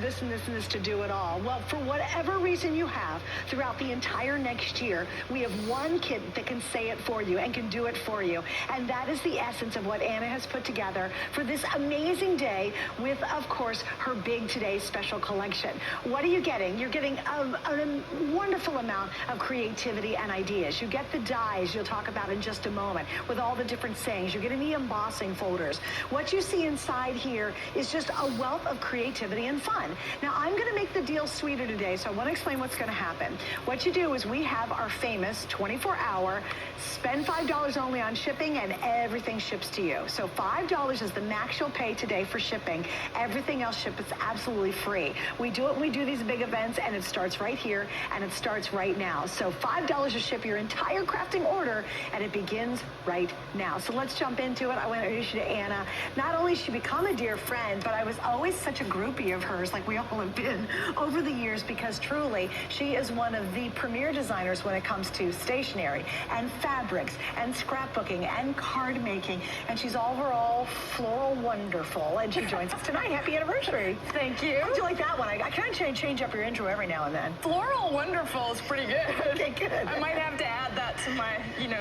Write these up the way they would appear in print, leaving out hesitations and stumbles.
this and this and this to do it all. Well, for whatever reason you have, throughout the entire next year, we have one kit that can say it for you and can do it for you. And that is the essence of what Anna has put together for this amazing day with, of course, her Big Today special collection. What are you getting? You're getting a wonderful amount of creativity and ideas. You get the dies you'll talk about in just a moment with all the different sayings. You're getting the embossing folders. What you see inside here is just a wealth of creativity and fun. Now, I'm going to make the deal sweeter today, so I want to explain what's going to happen. What you do is we have our famous 24-hour spend $5 only on shipping and everything ships to you. So $5 is the max you'll pay today for shipping. Everything else ships absolutely free. We do it when we do these big events, and it starts right here and it starts right now. So $5 to ship your entire crafting order, and it begins right now. So let's jump into it. I want to introduce you to Anna. Not only has she become a dear friend, but I was always such a groupie of hers, like we all have been over the years, because truly she is one of the premier designers when it comes to stationery and fabrics and scrapbooking and card making, and she's overall floral wonderful, and she joins us tonight. Happy anniversary. Thank you. How'd you like that one? I kind of change up your intro every now and then. Floral wonderful is pretty good. Okay, good. I might have to add that to my,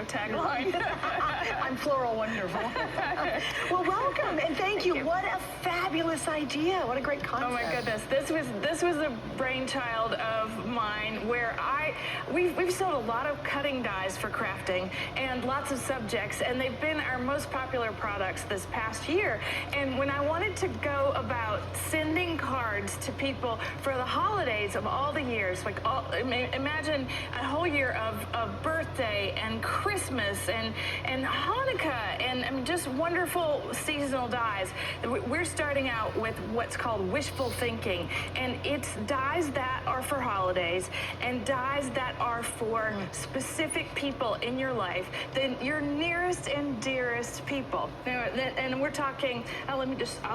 tagline. I'm floral wonderful. Well, welcome and thank you. What a fabulous idea. What a great concept. Oh my goodness. This was a brainchild of mine where we've sold a lot of cutting dies for crafting and lots of subjects, and they've been our most popular products this past year. And when I wanted to go about sending cards to people for the holidays of all the years, like imagine a whole year of birthday and Christmas and Hanukkah and just wonderful seasonal dies. We're starting out with what's called wishful thinking, and it's dies that are for holidays and dies that are for specific people in your life, your nearest and dearest people. And we're talking. I'll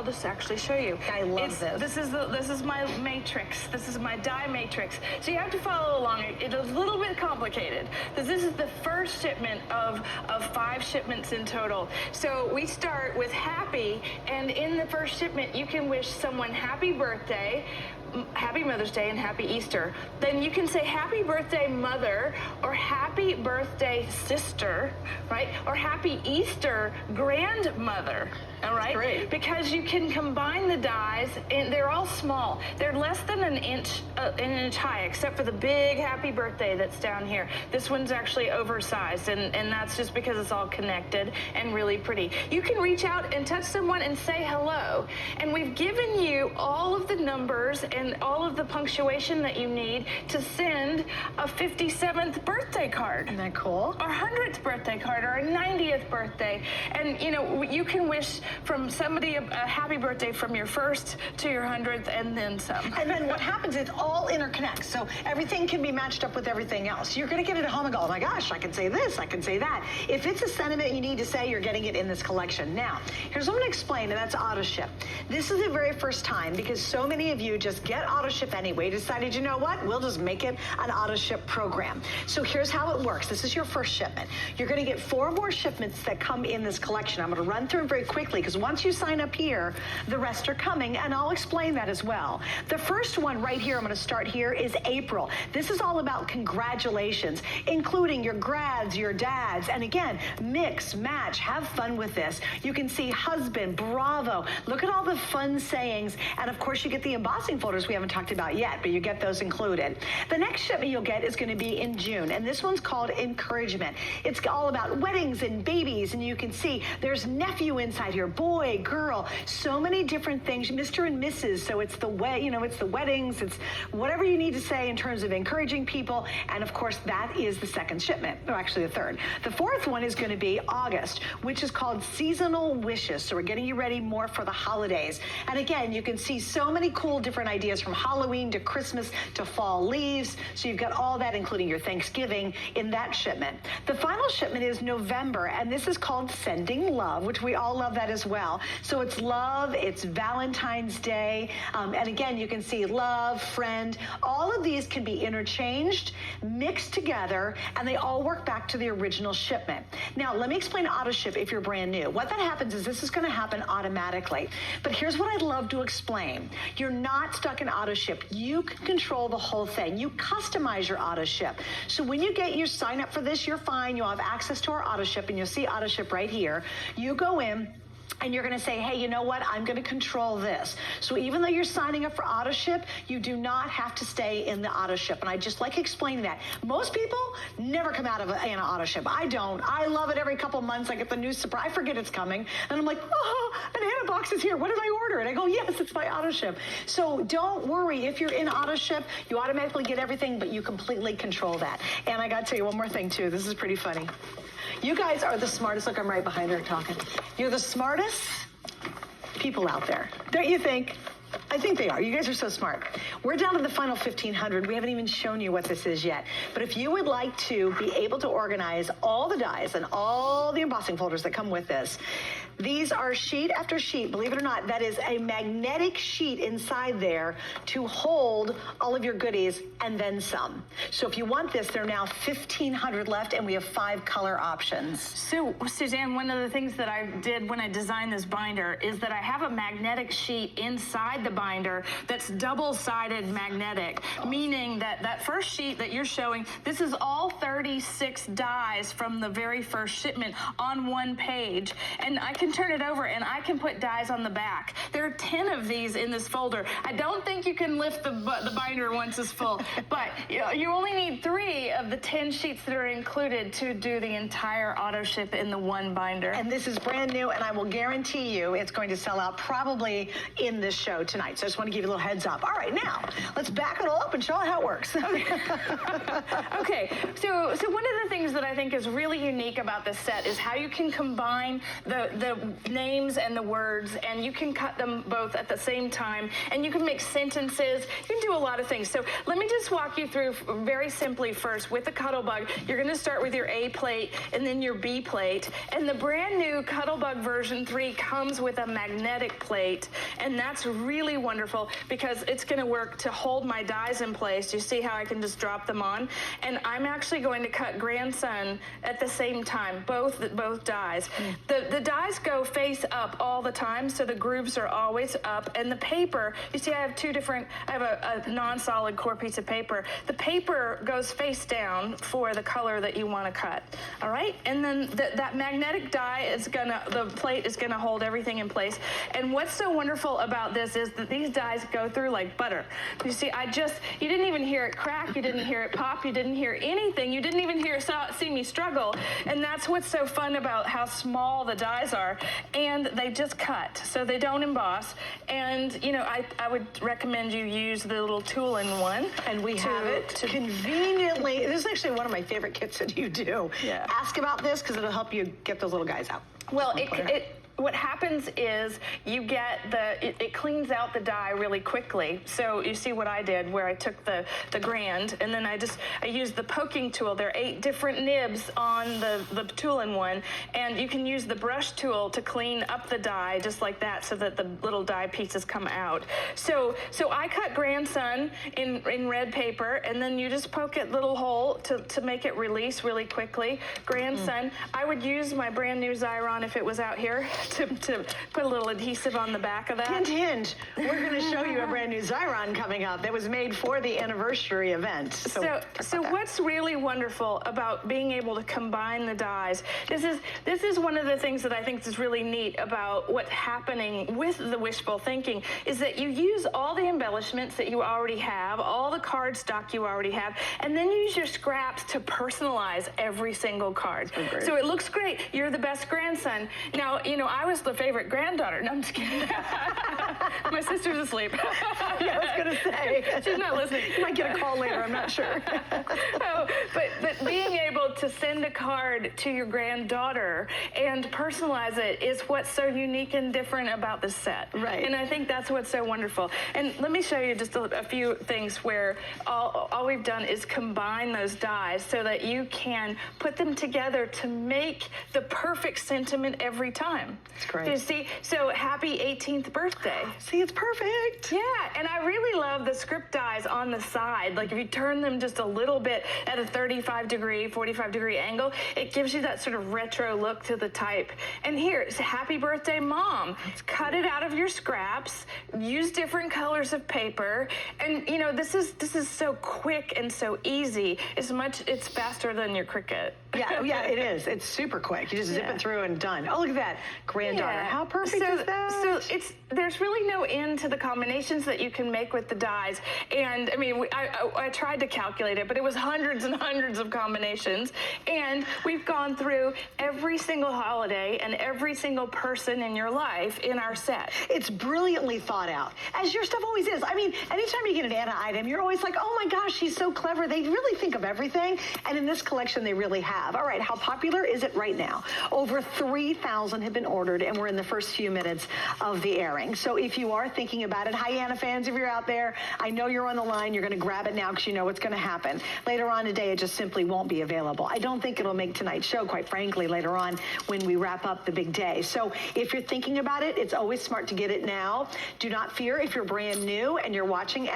just actually show you. I love this. This is my matrix. This is my die matrix. So you have to follow along. It's a little bit complicated because this is the first shipment of 5 shipments in total. So we start with happy, and in the first shipment you can wish someone happy birthday, happy Mother's Day, and happy Easter. Then you can say happy birthday mother, or happy birthday sister, right? Or happy Easter grandmother. All right? Great. Because you can combine the dies, and they're all small. They're less than an inch high, except for the big happy birthday that's down here. This one's actually oversized, and that's just because it's all connected and really pretty. You can reach out and touch someone and say hello. And we've given you all of the numbers and all of the punctuation that you need to send a 57th birthday card. Isn't that cool? Or 100th birthday card, or a 90th birthday. And, you can wish from somebody a happy birthday from your first to your 100th and then some. And then what happens is it all interconnects. So everything can be matched up with everything else. You're going to get it at home and go, oh my gosh, I can say this, I can say that. If it's a sentiment you need to say, you're getting it in this collection. Now, here's what I'm going to explain, and that's auto ship. This is the very first time, because so many of you just get auto ship anyway, decided, you know what, we'll just make it an auto ship program. So here's how it works. This is your first shipment. You're going to get 4 more shipments that come in this collection. I'm going to run through them very quickly, because once you sign up here, the rest are coming, and I'll explain that as well. The first one right here, I'm going to start here, is April. This is all about congratulations, including your grads, your dads, and again, mix, match, have fun with this. You can see husband, bravo. Look at all the fun sayings, and of course you get the embossing folders we haven't talked about yet, but you get those included. The next shipment you'll get is going to be in June, and this one's called Encouragement. It's all about weddings and babies, and you can see there's nephew inside here, boy, girl, so many different things, Mr. and Mrs. So it's the way, it's the weddings, it's whatever you need to say in terms of encouraging people, and of course that is the second shipment, or actually the third. The fourth one is going to be August, which is called Seasonal Wishes. So we're getting you ready more for the holidays. And again, you can see so many cool different ideas from Halloween to Christmas to fall leaves. So you've got all that, including your Thanksgiving, in that shipment. The final shipment is November, and this is called Sending Love, which we all love that as well. So it's love, it's Valentine's Day, and again, you can see love, friend. All of these can be interchanged, mixed together, and they all work back to the original shipment. Now, let me explain auto ship if you're brand new. What that happens is this is going to happen automatically. But here's what I'd love to explain. You're not stuck in auto ship. You can control the whole thing. You customize your auto ship. So when you get your sign up for this, you're fine. You'll have access to our auto ship, and you'll see auto ship right here. You go in, and you're going to say, hey, you know what? I'm going to control this. So even though you're signing up for auto ship, you do not have to stay in the auto ship. And I just like explaining that. Most people never come out of an auto ship. I don't. I love it. Every couple months I get the new surprise. I forget it's coming. And I'm like, oh, an Anna box is here. What did I order? And I go, yes, it's my auto ship. So don't worry. If you're in auto ship, you automatically get everything, but you completely control that. And I got to tell you one more thing, too. This is pretty funny. You guys are the smartest. Look, I'm right behind her talking. You're the smartest people out there. Don't you think? I think they are. You guys are so smart. We're down to the final 1,500. We haven't even shown you what this is yet. But if you would like to be able to organize all the dies and all the embossing folders that come with this, these are sheet after sheet, believe it or not. That is a magnetic sheet inside there to hold all of your goodies and then some. So if you want this, there are now 1,500 left, and we have 5 color options. So, Suzanne, one of the things that I did when I designed this binder is that I have a magnetic sheet inside the binder that's double-sided magnetic, meaning that that first sheet that you're showing, this is all 36 dies from the very first shipment on one page, and I can turn it over and I can put dies on the back. There are 10 of these in this folder. I don't think you can lift the binder once it's full, but you only need 3 of the 10 sheets that are included to do the entire auto ship in the one binder. And this is brand new, and I will guarantee you it's going to sell out probably in this show tonight. So I just want to give you a little heads up. All right, now let's back it all up and show how it works. Okay, so one of the things that I think is really unique about this set is how you can combine the names and the words, and you can cut them both at the same time, and you can make sentences. You can do a lot of things. So let me just walk you through very simply first with the Cuttlebug. You're going to start with your A plate and then your B plate, and the brand new Cuttlebug version 3 comes with a magnetic plate, and that's really wonderful because it's going to work to hold my dies in place. You see how I can just drop them on? And I'm actually going to cut grandson at the same time, both dies. The dies go face up all the time, so the grooves are always up, and the paper, you see I have I have a non-solid core piece of paper. The paper goes face down for the color that you want to cut, all right? And then that magnetic die the plate is gonna hold everything in place. And what's so wonderful about this is that these dies go through like butter. You see, you didn't even hear it crack, you didn't hear it pop, you didn't hear anything, you didn't even see me struggle. And that's what's so fun about how small the dies are. And they just cut, so they don't emboss. And I would recommend you use the little tool-in-one. And we have it conveniently. This is actually one of my favorite kits that you do. Yeah. Ask about this because it'll help you get those little guys out. Well, what happens is you get it cleans out the die really quickly. So you see what I did where I took the grand, and then I used the poking tool. There are 8 different nibs on the tool-in-one, and you can use the brush tool to clean up the die just like that so that the little die pieces come out. So I cut grandson in red paper, and then you just poke it little hole to make it release really quickly. Grandson, I would use my brand new Xyron if it was out here to put a little adhesive on the back of that. Hint, hint. We're going to show you a brand new Xyron coming up that was made for the anniversary event. So what's really wonderful about being able to combine the dies, this is one of the things that I think is really neat about what's happening with the wishful thinking, is that you use all the embellishments that you already have, all the cardstock you already have, and then you use your scraps to personalize every single card. So it looks great. You're the best grandson. Now, I was the favorite granddaughter. No, I'm just kidding. My sister's asleep. Yeah, I was going to say. She's not listening. You might get a call later, I'm not sure. But being able to send a card to your granddaughter and personalize it is what's so unique and different about this set. Right. And I think that's what's so wonderful. And let me show you just a few things where all we've done is combine those dies so that you can put them together to make the perfect sentiment every time. That's great. You see, so happy 18th birthday. See, it's perfect. Yeah, and I really love love the script dies on the side. Like if you turn them just a little bit at a 35-degree, 45-degree angle, it gives you that sort of retro look to the type. And here, it's Happy Birthday Mom. Cut it out of your scraps, use different colors of paper, and you know, this is so quick and so easy. It's faster than your Cricut. Yeah, it is. It's super quick. You just zip it through and done. Oh, look at that. Granddaughter. Yeah. How perfect is that? So there's really no end to the combinations that you can make with the dies. And I mean, I tried to calculate it, but it was hundreds and hundreds of combinations. And we've gone through every single holiday and every single person in your life in our set. It's brilliantly thought out, as your stuff always is. I mean, anytime you get an Anna item, you're always like, oh my gosh, she's so clever. They really think of everything. And in this collection, they really have. All right, how popular is it right now? Over 3,000 have been ordered, and we're in the first few minutes of the airing. So if you are thinking about it, hi, Anna fans, if you're out there, I know you're on the line. You're going to grab it now because you know what's going to happen. Later on today, it just simply won't be available. I don't think it'll make tonight's show, quite frankly, later on when we wrap up the big day. So if you're thinking about it, it's always smart to get it now. Do not fear if you're brand new and you're watching